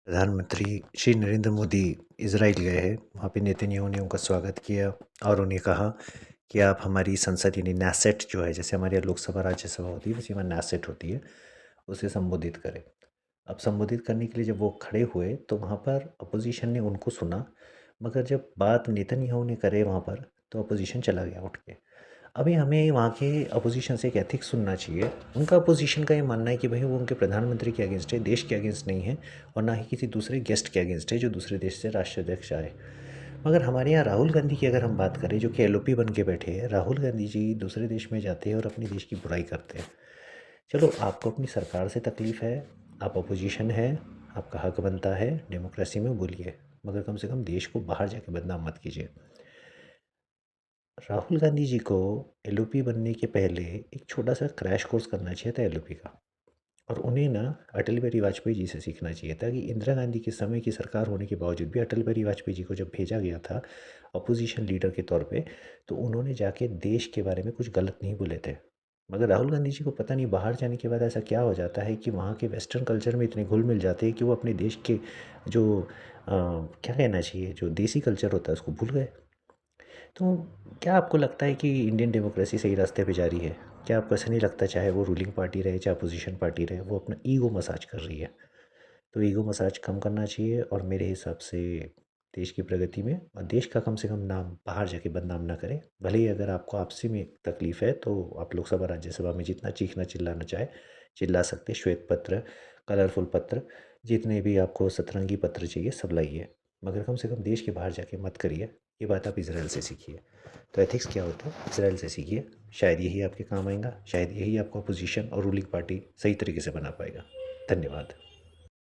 प्रधानमंत्री श्री नरेंद्र मोदी इज़राइल गए हैं। वहाँ पे नेतन्याहू ने उनका स्वागत किया और उन्हें कहा कि आप हमारी संसद यानी नेसेट जो है, जैसे हमारे यहाँ लोकसभा राज्यसभा होती है वैसे वहाँ नेसेट होती है, उसे संबोधित करें। अब संबोधित करने के लिए जब वो खड़े हुए तो वहाँ पर अपोजिशन ने उनको सुना, मगर जब बात नेतन्याहू ने करे वहाँ पर तो अपोजिशन चला गया उठ के। अभी हमें वहाँ के अपोजिशन से एक एथिक्स सुनना चाहिए। उनका अपोजिशन का ये मानना है कि भाई वो उनके प्रधानमंत्री के अगेंस्ट है, देश के अगेंस्ट नहीं है, और ना ही किसी दूसरे गेस्ट के अगेंस्ट है जो दूसरे देश से राष्ट्राध्यक्ष आए। मगर हमारे यहाँ राहुल गांधी की अगर हम बात करें, जो कि एलओपी बन के बैठे हैं, राहुल गांधी जी दूसरे देश में जाते हैं और अपने देश की बुराई करते हैं। चलो, आपको अपनी सरकार से तकलीफ़ है, आप अपोजिशन है, आपका हक बनता है, डेमोक्रेसी में बोलिए, मगर कम से कम देश को बाहर जाके बदनाम मत कीजिए। राहुल गांधी जी को एलओपी बनने के पहले एक छोटा सा क्रैश कोर्स करना चाहिए था एलओपी का, और उन्हें ना अटल बिहारी वाजपेयी जी से सीखना चाहिए था कि इंदिरा गांधी के समय की सरकार होने के बावजूद भी अटल बिहारी वाजपेयी जी को जब भेजा गया था अपोजिशन लीडर के तौर पे, तो उन्होंने जाके देश के बारे में कुछ गलत नहीं बोले थे। मगर राहुल गांधी जी को पता नहीं बाहर जाने के बाद ऐसा क्या हो जाता है कि वहाँ के वेस्टर्न कल्चर में इतने घुल मिल जाते हैं कि वो अपने देश के जो क्या कहना चाहिए, जो देसी कल्चर होता है उसको भूल गए। तो क्या आपको लगता है कि इंडियन डेमोक्रेसी सही रास्ते पे जा रही है? क्या आपको ऐसा नहीं लगता, चाहे वो रूलिंग पार्टी रहे चाहे अपोजिशन पार्टी रहे, वो अपना ईगो मसाज कर रही है? तो ईगो मसाज कम करना चाहिए, और मेरे हिसाब से देश की प्रगति में, और देश का कम से कम नाम बाहर जाके बदनाम ना करें। भले ही अगर आपको आपसी में तकलीफ़ है तो आप लोकसभा राज्यसभा में जितना चीखना चिल्लाना चाहे चिल्ला सकते, श्वेत पत्र, कलरफुल पत्र, जितने भी आपको सतरंगी पत्र चाहिए सब लाइए, मगर कम से कम देश के बाहर जाके मत करिए। ये बात आप इसराइल से सीखिए। तो एथिक्स क्या होता है, इसराइल से सीखिए। शायद यही आपके काम आएगा, शायद यही आपको अपोजिशन और रूलिंग पार्टी सही तरीके से बना पाएगा। धन्यवाद।